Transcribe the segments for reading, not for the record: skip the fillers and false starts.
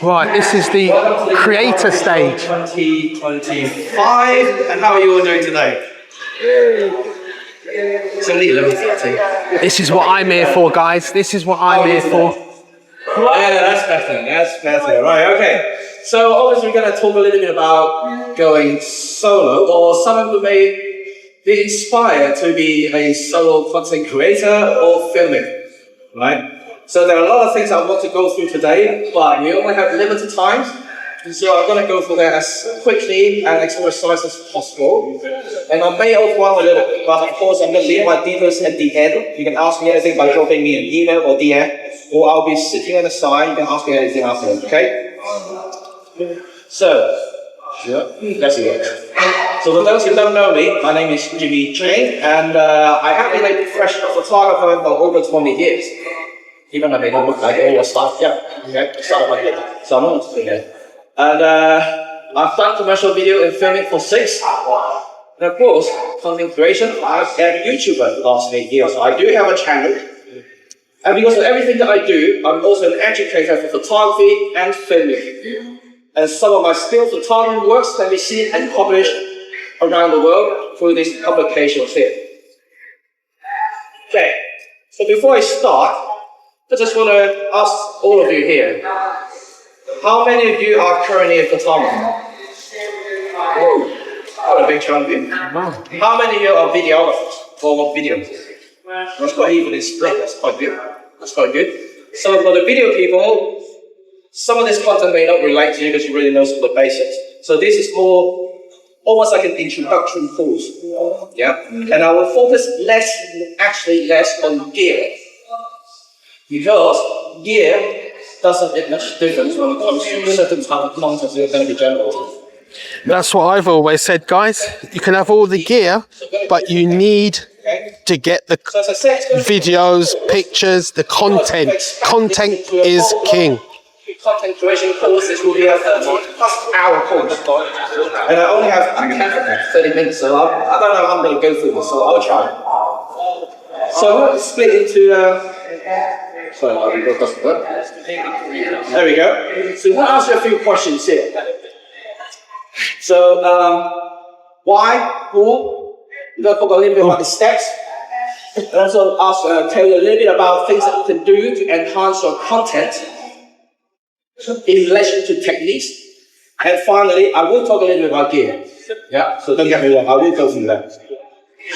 Right, this is the creator stage. 2025, and how are you all doing today? It's only 11:30. This is what I'm here for, guys. This is what I'm here for. Yeah, that's better. That's better. Right, okay. So obviously we're going to talk a little bit about going solo, or some of you may be inspired to be a solo content creator or filmmaker, right? So there are a lot of things I want to go through today, but we only have limited time. So I'm going to go through that as quickly and as precise as possible. And I may overwhelm a little bit, but of course I'm going to leave my details at the end. You can ask me anything by dropping me an email or DM, or I'll be sitting on the side. You can ask me anything afterwards, okay? So, let's work. So for those who don't know me, my name is Jimmy Cheng, and I have been a professional photographer for over 20 years. Even though they don't look like all the stuff, yeah, okay, started like that. Some, okay. And I've done commercial video and filming for 6. And of course, content creation, I've been a YouTuber for the last 8 years. So I do have a channel. And because of everything that I do, I'm also an educator for photography and filming. And some of my still photography works can be seen and published around the world through these publications here. Okay, so before I start, I just want to ask all of you here, how many of you are currently a photographer? Whoa, what a big chunk in. How many of you are videographers for videos? That's quite evenly split, that's quite good. That's quite good. So for the video people, some of this content may not relate to you because you really know some of the basics. So this is more, almost like an introduction course. Yeah? And I will focus less on gear. Because gear doesn't make much difference when it comes to certain type of content that are going to be generated. That's what I've always said, guys. You can have all the gear, but you need to get the videos, pictures, the content. Content is king. Content creation courses will be a 30-plus-hour course. And I only have 30 minutes, so I don't know how I'm going to go through this, so I'll try. So we'll split into... Sorry, it doesn't work. There we go. So we'll ask you a few questions here. So, why, who? We're going to talk a little bit about the steps. And also tell you a little bit about things that you can do to enhance your content in relation to techniques. And finally, I will talk a little bit about gear. Yeah, so don't get me wrong, I will go through that.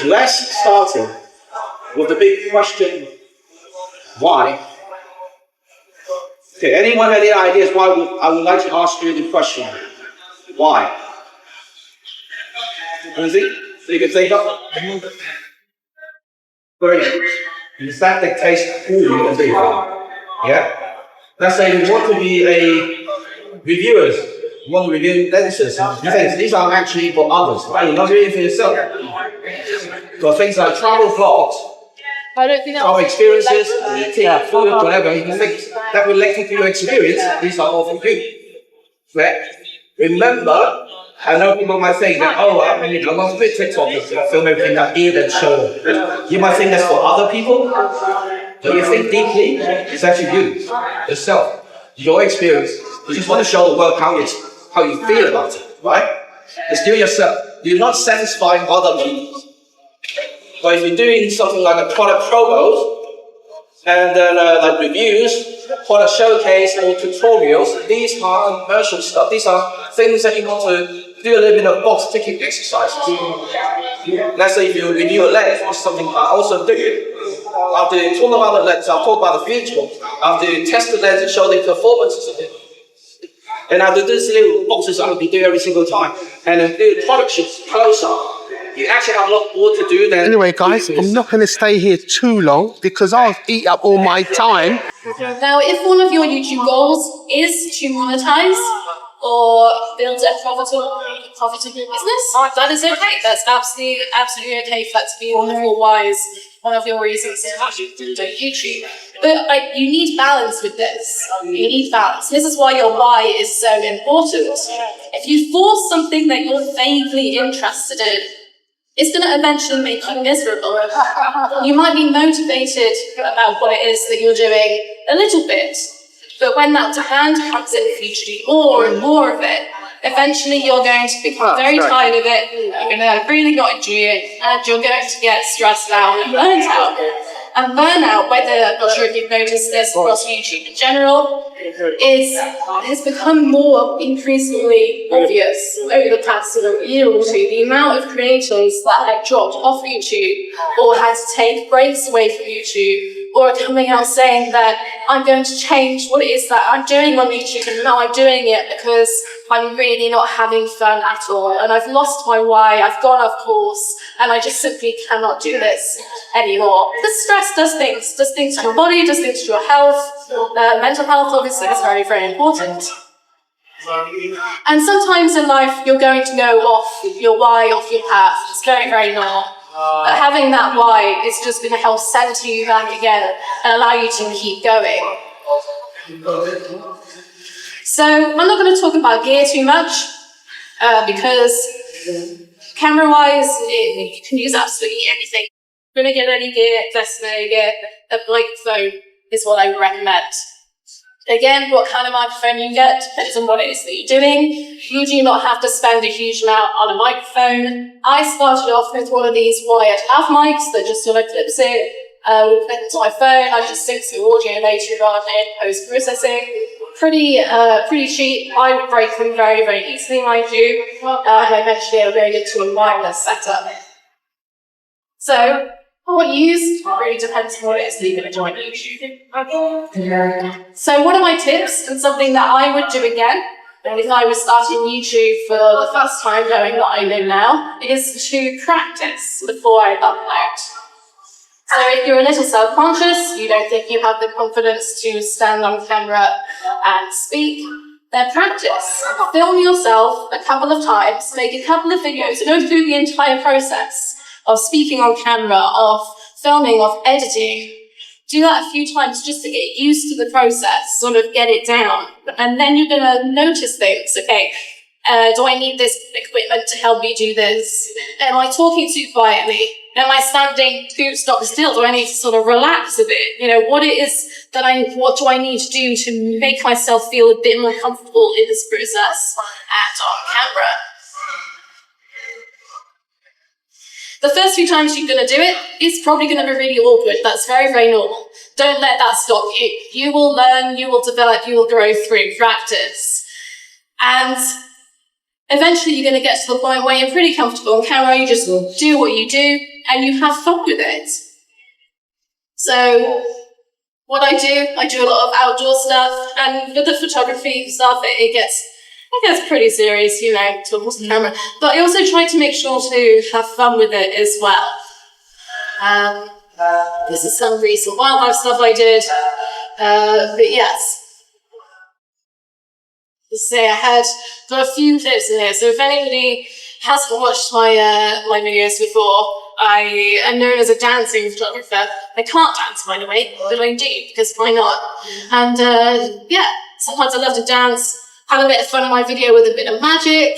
Let's start with the big question, why? Okay, anyone have any ideas why I would like to ask you the question? Why? Anything? So you can think up? Brilliant. Because that dictates who you can be. Yeah? Let's say you want to be a reviewer, you want to review lenses. You think these are actually for others, right? You're not doing it for yourself. For things like travel vlogs, our experiences, food, whatever, you think that related to your experience, these are all for you. Right? Remember, I know people might think that, oh, I'm not fit TikTok, I film everything that is and show. You might think that's for other people, but you think deeply, it's actually you, yourself, your experience. You just want to show the world how you feel about it, right? It's still yourself. You're not satisfying other people. But if you're doing something like a product promos, and then like reviews, product showcase or tutorials, these are commercial stuff. These are things that you want to do a little bit of box ticking exercises. Let's say if you review a lens, or something I also do. After you talk about the lens, I'll talk about the future. After you test the lens and show the performances of it. And after this little boxes I will be doing every single time. And then do the product shoots closer. You actually have a lot more to do than... Anyway, guys, I'm not going to stay here too long because I'll eat up all my time. Now, if one of your YouTube goals is to monetize or build a profitable business, that is okay. That's absolutely okay for that to be one of your reasons to do YouTube. But you need balance with this. You need balance. This is why your why is so important. If you force something that you're vaguely interested in, it's going to eventually make you miserable. You might be motivated about what it is that you're doing a little bit, But when that demand comes in for you to do more and more of it, eventually you're going to become very tired of it, you're going to really not enjoy it, and you're going to get stressed out and burnt out. And burnout, I'm not sure if you've noticed this across YouTube in general, has become more increasingly obvious over the past sort of year or two. The amount of creators that have dropped off YouTube or had to take breaks away from YouTube or are coming out saying that I'm going to change what it is that I'm doing on YouTube, and now I'm doing it because I'm really not having fun at all, and I've lost my why, I've gone off course, and I just simply cannot do this anymore. The stress does things to your body, does things to your health. Mental health obviously is very, very important. And sometimes in life you're going to go off your why, off your path. It's very, very normal. But having that why is just going to help center you back again and allow you to keep going. So I'm not going to talk about gear too much because camera-wise, you can use absolutely anything. If you're going to get any gear, invest in any gear, a microphone is what I would recommend. Again, what kind of microphone you get depends on what it is that you're doing. You do not have to spend a huge amount on a microphone. I started off with one of these wired lav mics that just sort of clips in, into my phone. I just sync the audio later rather than post-processing. Pretty cheap. I would break them very, very easily, mind you. Eventually I'll go into a wireless setup. So, what you use really depends on what it is that you're going to join YouTube. So what are my tips, and something that I would do again if I was starting YouTube for the first time knowing what I know now, is to practice before I upload. So if you're a little self-conscious, you don't think you have the confidence to stand on camera and speak, then practice. Film yourself a couple of times, make a couple of videos, go through the entire process of speaking on camera, of filming, of editing. Do that a few times just to get used to the process, sort of get it down. And then you're going to notice things. Okay, do I need this equipment to help me do this? Am I talking too quietly? Am I standing too stock still? Do I need to sort of relax a bit? You know, what do I need to do to make myself feel a bit more comfortable in this process and on camera? The first few times you're going to do it, it's probably going to be really awkward. That's very, very normal. Don't let that stop you. You will learn, you will develop, you will grow through practice. And eventually you're going to get to the point where you're pretty comfortable on camera, you just do what you do, and you have fun with it. So what I do a lot of outdoor stuff, and with the photography stuff, it gets pretty serious, you know, towards the camera. But I also try to make sure to have fun with it as well. This is some recent wildlife stuff I did. But yes. Say I got a few clips in here. So if anybody hasn't watched my videos before, I am known as a dancing photographer. I can't dance, by the way, but I do, because why not? And sometimes I love to dance. Have a bit of fun in my video with a bit of magic,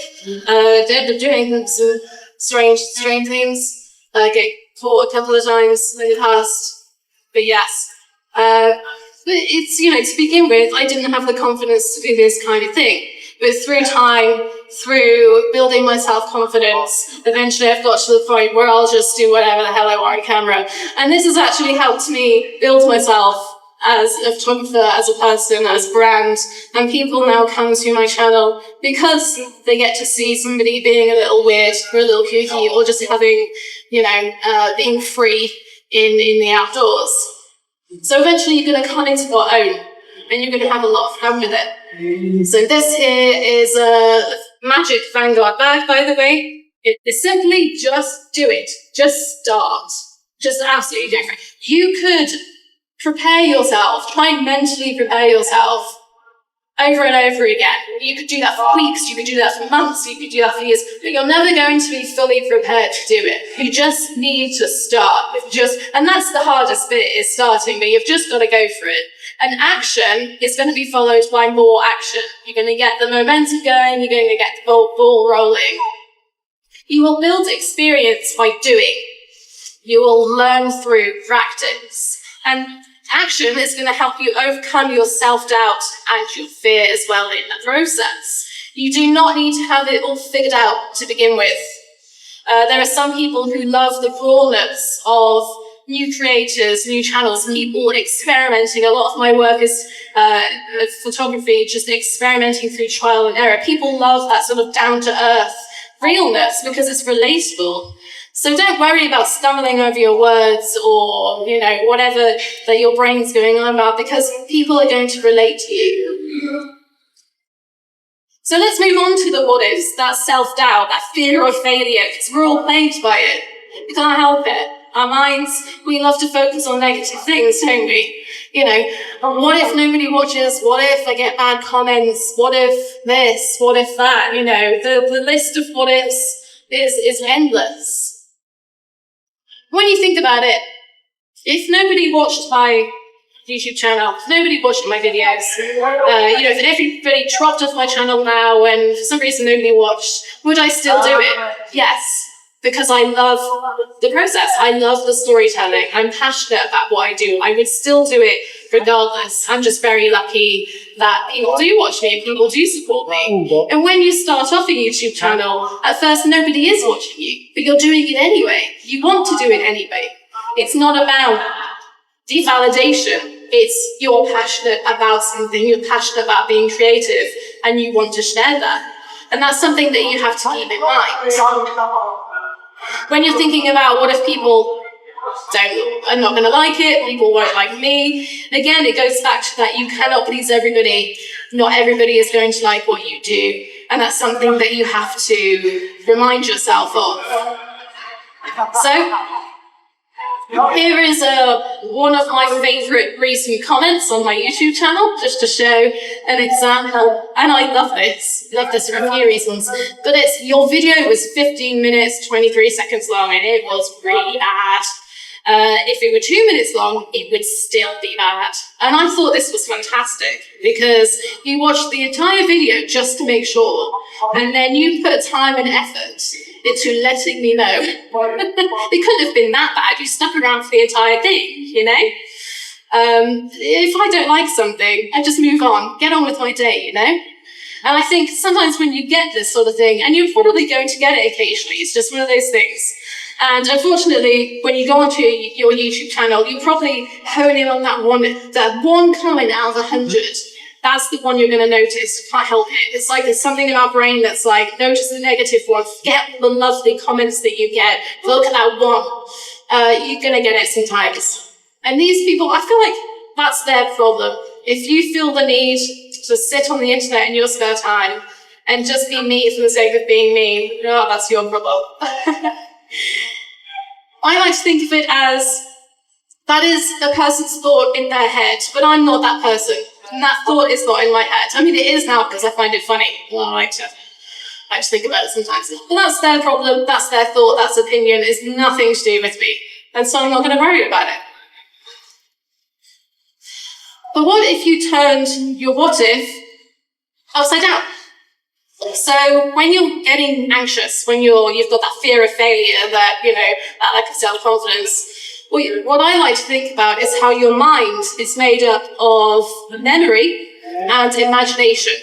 doing some strange things. Get caught a couple of times in the past, but yes. But it's, you know, to begin with, I didn't have the confidence to do this kind of thing. But through time, through building my self-confidence, eventually I've got to the point where I'll just do whatever the hell I want on camera. And this has actually helped me build myself as a photographer, as a person, as a brand, and people now come to my channel because they get to see somebody being a little weird or a little kooky, or just having, you know, being free in the outdoors. So eventually you're going to come into your own, and you're going to have a lot of fun with it. So this here is a Magic Vanguard bag, by the way. It's simply just do it. Just start. Just absolutely different. You could prepare yourself, try and mentally prepare yourself over and over again. You could do that for weeks, you could do that for months, you could do that for years, but you're never going to be fully prepared to do it. You just need to start. And that's the hardest bit, is starting, but you've just got to go for it. And action is going to be followed by more action. You're going to get the momentum going, you're going to get the ball rolling. You will build experience by doing. You will learn through practice. And action is going to help you overcome your self-doubt and your fear as well in the process. You do not need to have it all figured out to begin with. There are some people who love the rawness of new creators, new channels, people experimenting. A lot of my work is photography, just experimenting through trial and error. People love that sort of down-to-earth realness because it's relatable. So don't worry about stumbling over your words or, whatever that your brain's going on about, because people are going to relate to you. So let's move on to the what ifs, that self-doubt, that fear of failure, because we're all plagued by it. We can't help it. Our minds, we love to focus on negative things, don't we? What if nobody watches? What if I get bad comments? What if this? What if that? The list of what ifs is endless. When you think about it, if nobody watched my YouTube channel, if nobody watched my videos, if everybody dropped off my channel now and for some reason nobody watched, would I still do it? Yes, because I love the process. I love the storytelling. I'm passionate about what I do. I would still do it regardless. I'm just very lucky that people do watch me and people do support me. And when you start off a YouTube channel, at first nobody is watching you, but you're doing it anyway. You want to do it anyway. It's not about devalidation. It's you're passionate about something, you're passionate about being creative, and you want to share that. And that's something that you have to keep in mind. When you're thinking about what if people are not going to like it, people won't like me, again, it goes back to that you cannot please everybody. Not everybody is going to like what you do. And that's something that you have to remind yourself of. So, here is one of my favorite recent comments on my YouTube channel, just to show an example. And I love this for a few reasons. But it's, your video was 15 minutes, 23 seconds long, and it was really bad. If it were 2 minutes long, it would still be bad. And I thought this was fantastic because you watched the entire video just to make sure, and then you put time and effort into letting me know. It couldn't have been that bad. You stuck around for the entire thing, If I don't like something, I just move on, get on with my day, And I think sometimes when you get this sort of thing, and you're probably going to get it occasionally, it's just one of those things. And unfortunately, when you go onto your YouTube channel, you probably hone in on that one comment out of 100. That's the one you're going to notice. Can't help it. It's like there's something in our brain that's like, notice the negative one. Forget the lovely comments that you get. Look at that one. You're going to get it sometimes. And these people, I feel like that's their problem. If you feel the need to sit on the internet in your spare time and just be me for the sake of being me, that's your problem. I like to think of it as that is a person's thought in their head, but I'm not that person. And that thought is not in my head. I mean, it is now because I find it funny. Well, I just think about it sometimes. But that's their problem, that's their thought, that's opinion. It's nothing to do with me. And so I'm not going to worry about it. But what if you turned your what if upside down? So when you're getting anxious, when you've got that fear of failure, that lack of self-confidence, what I like to think about is how your mind is made up of memory and imagination.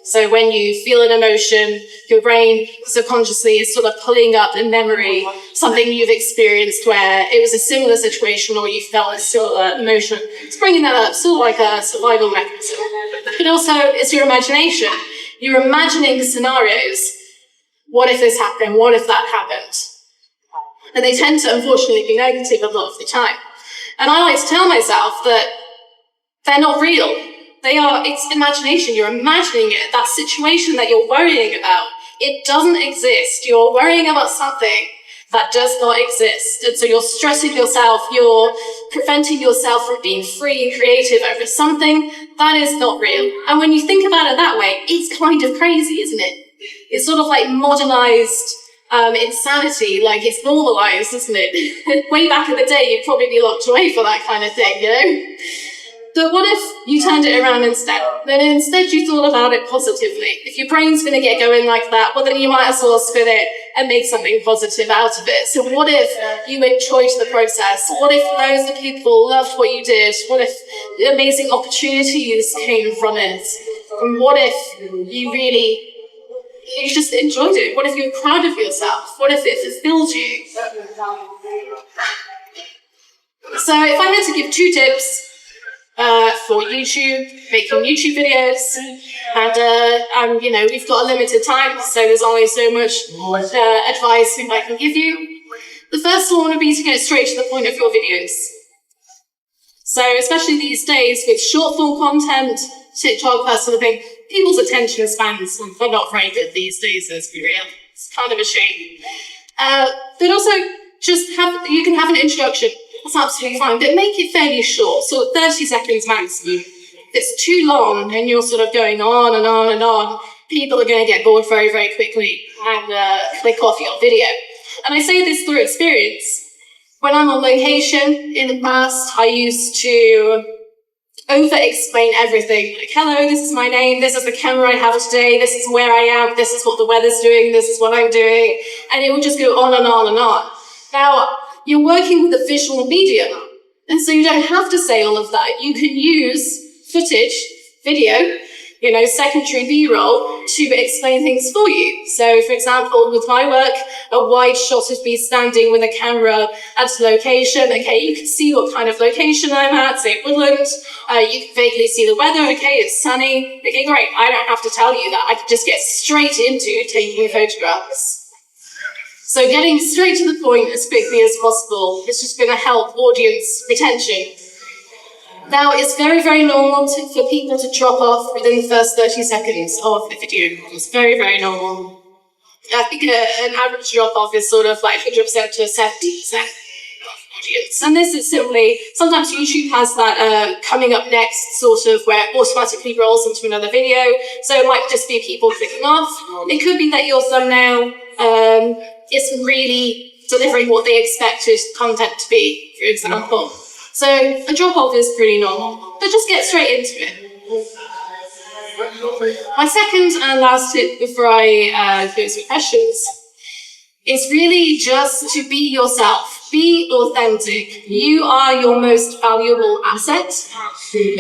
So when you feel an emotion, your brain subconsciously is sort of pulling up in memory something you've experienced where it was a similar situation or you felt a similar emotion. It's bringing that up, sort of like a survival mechanism. But also, it's your imagination. You're imagining scenarios. What if this happened? What if that happened? And they tend to, unfortunately, be negative a lot of the time. And I like to tell myself that they're not real. It's imagination. You're imagining it. That situation that you're worrying about, it doesn't exist. You're worrying about something that does not exist. And so you're stressing yourself. You're preventing yourself from being free and creative over something that is not real. And when you think about it that way, it's kind of crazy, isn't it? It's sort of like modernized insanity, like it's normalized, isn't it? Way back in the day, you'd probably be locked away for that kind of thing, But what if you turned it around instead? Then instead you thought about it positively. If your brain's going to get going like that, well then you might as well spin it and make something positive out of it. So what if you enjoyed the process? What if loads of people loved what you did? What if amazing opportunities came from it? And what if you just enjoyed it? What if you were proud of yourself? What if it fulfilled you? So if I had to give 2 tips for YouTube, making YouTube videos, and you know, we've got a limited time, so there's only so much advice I can give you. The first one would be to get straight to the point of your videos. So especially these days with short form content, TikTok, that sort of thing, people's attention spans are not very good these days, let's be real. It's kind of a shame. But also, you can have an introduction. That's absolutely fine, but make it fairly short, so 30 seconds maximum. If it's too long and you're sort of going on and on and on, people are going to get bored very, very quickly and click off your video. And I say this through experience. When I'm on location in the past, I used to over-explain everything. Like, hello, this is my name, this is the camera I have today, this is where I am, this is what the weather's doing, this is what I'm doing, and it would just go on and on and on. Now, you're working with a visual medium, and so you don't have to say all of that. You can use footage, video, you know, secondary B-roll to explain things for you. So, for example, with my work, a wide shot of me standing with a camera at a location. Okay, you can see what kind of location I'm at, say Woodland. You can vaguely see the weather. Okay, it's sunny. Okay, great. I don't have to tell you that. I can just get straight into taking photographs. So getting straight to the point as quickly as possible is just going to help audience retention. Now, it's very, very normal for people to drop off within the first 30 seconds of the video. It's very, very normal. I think an average drop-off is sort of like 100% to 70% of audience. And this is simply, sometimes YouTube has that coming up next sort of where it automatically rolls into another video. So it might just be people clicking off. It could be that your thumbnail isn't really delivering what they expected content to be, for example. So a drop-off is pretty normal, but just get straight into it. My second and last tip before I go to questions is really just to be yourself. Be authentic. You are your most valuable asset,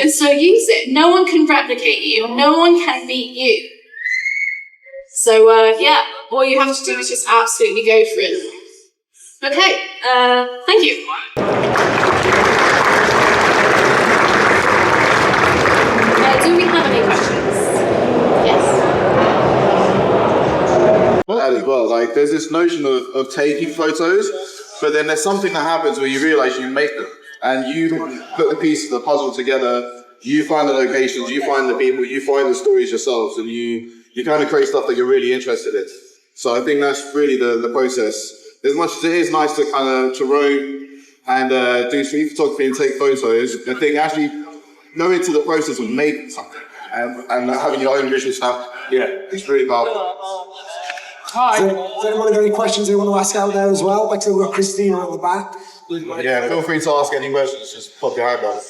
and so use it. No one can replicate you. No one can beat you. So yeah, all you have to do is just absolutely go for it. Okay, thank you. Do we have any questions? Yes. That as well, like there's this notion of taking photos, but then there's something that happens where you realize you make them and you put the pieces of the puzzle together, you find the locations, you find the people, you find the stories yourselves, and you kind of create stuff that you're really interested in. So I think that's really the process. As much as it is nice to kind of roam and do street photography and take photos, I think actually knowing to the process of making something and having your own visual stuff, yeah, it's really powerful. Hi. Does anyone have any questions they want to ask out there as well? Like, so we've got Christina at the back. Yeah, feel free to ask any questions, just pop your hand up.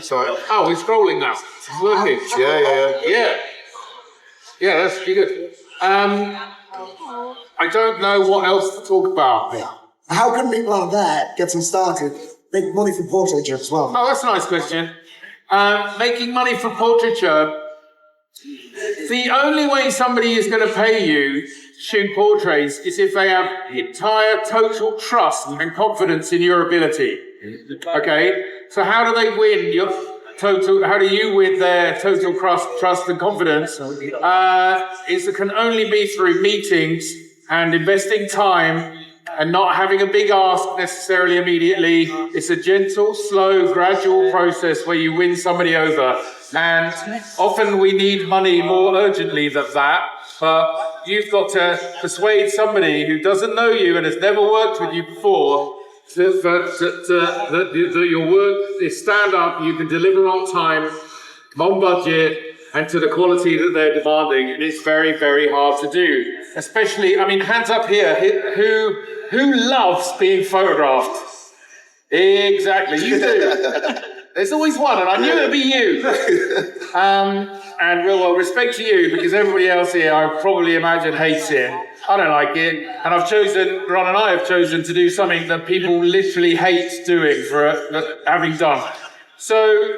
Sorry. Oh, we're scrolling now. It's working. Yeah, that's pretty good. I don't know what else to talk about. How can people out there get them started? Make money from portraiture as well. Oh, that's a nice question. Making money from portraiture. The only way somebody is going to pay you to shoot portraits is if they have entire total trust and confidence in your ability. Okay? So how do they win your total, how do you win their total trust and confidence? It can only be through meetings and investing time and not having a big ask necessarily immediately. It's a gentle, slow, gradual process where you win somebody over. And often we need money more urgently than that, but you've got to persuade somebody who doesn't know you and has never worked with you before that your work is stand up, you can deliver on time, on budget, and to the quality that they're demanding. And it's very, very hard to do. Especially, I mean, hands up here, who loves being photographed? Exactly, you do. There's always one, and I knew it'd be you. And real well, respect to you, because everybody else here, I probably imagine, hates it. I don't like it. And Ron and I have chosen to do something that people literally hate doing for having done. So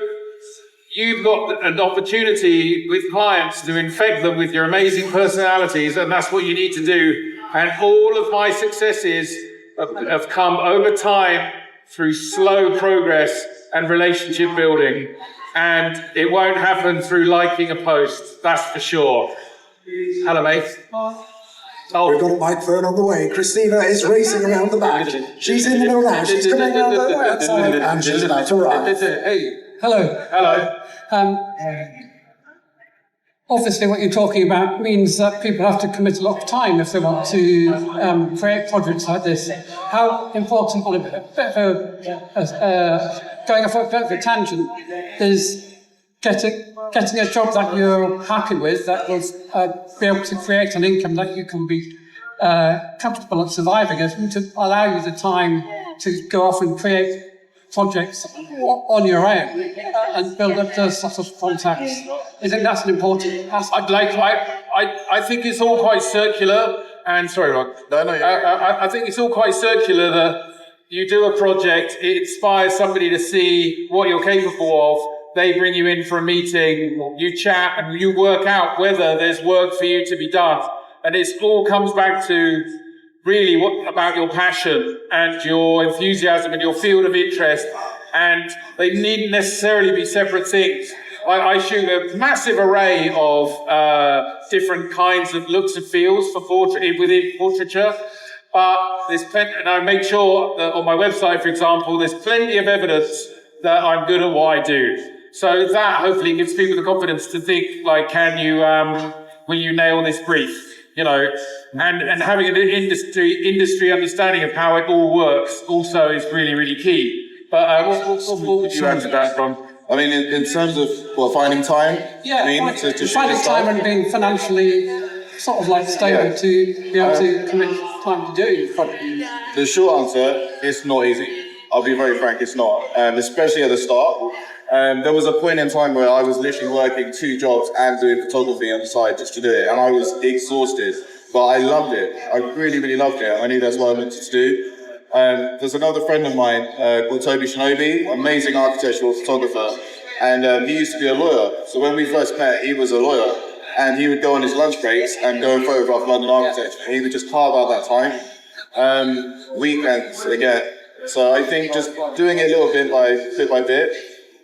you've got an opportunity with clients to infect them with your amazing personalities, and that's what you need to do. And all of my successes have come over time through slow progress and relationship building. And it won't happen through liking a post, that's for sure. Hello, mate. Oh. We've got a microphone on the way. Christina is racing around the back. She's in the middle now. She's coming around the outside, and she's about to arrive. Hey. Hello. Hello. Obviously, what you're talking about means that people have to commit a lot of time if they want to create projects like this. How important, on a bit of going off a bit of a tangent, is getting a job that you're happy with, that will be able to create an income that you can be comfortable at surviving, and to allow you the time to go off and create projects on your own and build up those sort of contacts. I think that's an important aspect. I think it's all quite circular, and sorry, Rod. No, I think it's all quite circular that you do a project, it inspires somebody to see what you're capable of, they bring you in for a meeting, you chat, and you work out whether there's work for you to be done. And it all comes back to really what about your passion and your enthusiasm and your field of interest, and they needn't necessarily be separate things. I shoot a massive array of different kinds of looks and feels for within portraiture, but there's plenty, and I make sure that on my website, for example, there's plenty of evidence that I'm good at what I do. So that hopefully gives people the confidence to think, like, will you nail this brief? You know, and having an industry understanding of how it all works also is really, really key. But what would you add to that, Ron? I mean, in terms of finding time. Yeah, to finding time and being financially sort of like stable to be able to commit time to do it. The short answer, it's not easy. I'll be very frank, it's not, especially at the start. There was a point in time where I was literally working 2 jobs and doing photography on the side just to do it, and I was exhausted, but I loved it. I really, really loved it. I knew that's what I wanted to do. There's another friend of mine called Toby Shinobi, amazing architectural photographer, and he used to be a lawyer. So when we first met, he was a lawyer, and he would go on his lunch breaks and go and photograph London architecture. He would just carve out that time, weekends again. So I think just doing it a little bit by bit,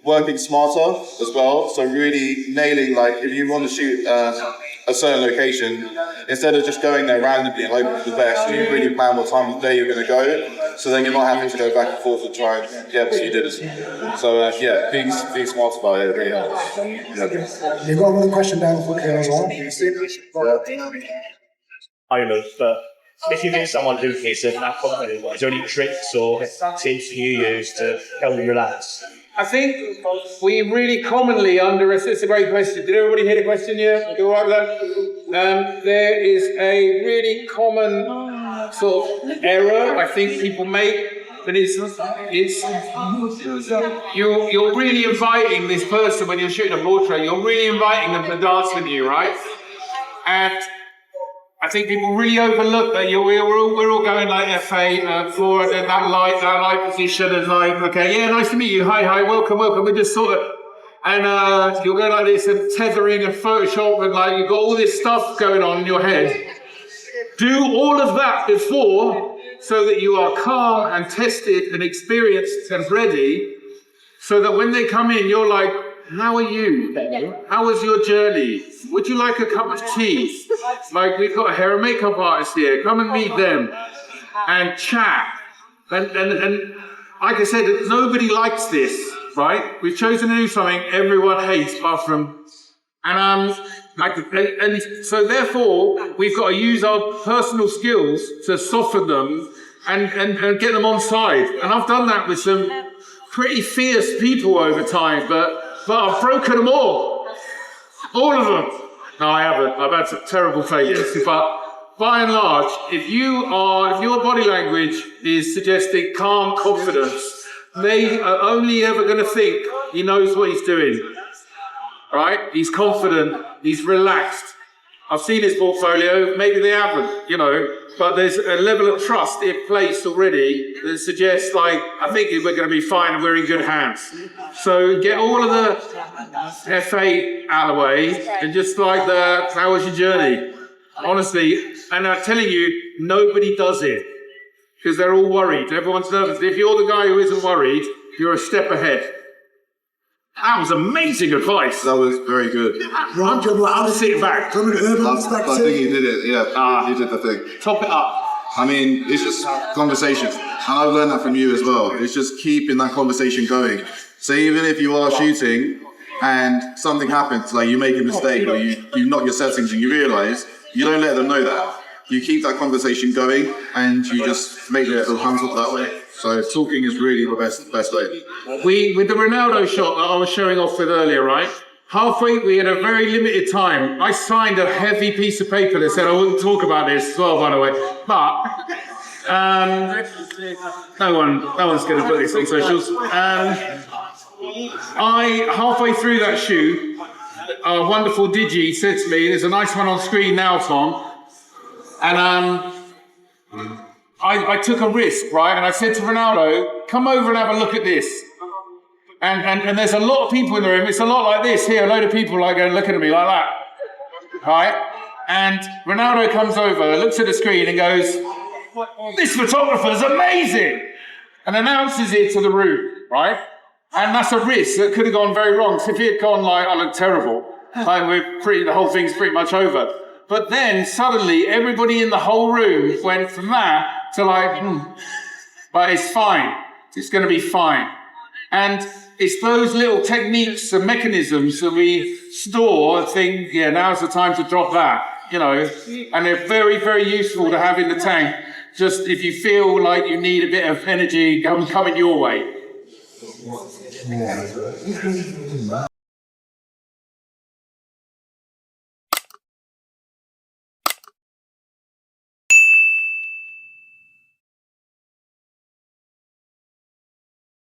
working smarter as well. So really nailing, like, if you want to shoot a certain location, instead of just going there randomly and hoping for the best, you really plan what time of day you're going to go. So then you're not having to go back and forth and try and get what you did. So being smart about it really helps. Yeah. You've got another question down for here as well. I know, but if you meet someone who is in that company, is there any tricks or tips you use to help them relax? I think we really commonly it's a great question. Did everybody hear the question yet? You all right with that? There is a really common sort of error I think people make, but it's you're really inviting this person when you're shooting a portrait. You're really inviting them to dance with you, right? And I think people really overlook that we're all going like F8, forward, and that light position is like, okay, yeah, nice to meet you, hi, welcome. We just sort of, and you're going like this and tethering and Photoshop and like you've got all this stuff going on in your head. Do all of that before, so that you are calm and tested and experienced and ready, so that when they come in, you're like, how are you? How was your journey? Would you like a cup of tea? Like, we've got a hair and makeup artist here. Come and meet them and chat. And like I said, nobody likes this, right? We've chosen to do something everyone hates, apart from, and so therefore we've got to use our personal skills to soften them and get them on side. And I've done that with some pretty fierce people over time, but I've broken them all of them. No, I haven't. I've had some terrible failures. But by and large, if your body language is suggesting calm confidence, they are only ever going to think he knows what he's doing. Right? He's confident, he's relaxed. I've seen his portfolio, maybe they haven't, you know, but there's a level of trust in place already that suggests, like, I think we're going to be fine and we're in good hands. So get all of the FA out of the way and just like how was your journey? Honestly, and I'm telling you, nobody does it because they're all worried. Everyone's nervous. If you're the guy who isn't worried, you're a step ahead. That was amazing advice. That was very good. I'll sit back. I think he did it, yeah. He did the thing. Top it up. I mean, it's just conversation. And I've learned that from you as well. It's just keeping that conversation going. So even if you are shooting and something happens, like you make a mistake or you knock your settings and you realise, you don't let them know that. You keep that conversation going and you just make it hands up that way. So talking is really the best way. With the Ronaldo shot that I was showing off with earlier, right? Halfway, we had a very limited time. I signed a heavy piece of paper that said I wouldn't talk about this as well, by the way. But no one's going to put this on socials. Halfway through that shoot, a wonderful Digi said to me, "There's a nice one on screen now, Tom." And I took a risk, right? And I said to Ronaldo, "Come over and have a look at this." And there's a lot of people in the room. It's a lot like this here. A load of people like going looking at me like that, right? And Ronaldo comes over, looks at the screen, and goes, "This photographer's amazing," and announces it to the room, right? And that's a risk that could have gone very wrong. So if he had gone like, "I look terrible," like the whole thing's pretty much over. But then suddenly everybody in the whole room went from that to like, but it's fine. It's going to be fine. And it's those little techniques and mechanisms that we store and think, yeah, now's the time to drop that, you know. And they're very, very useful to have in the tank. Just if you feel like you need a bit of energy coming your way.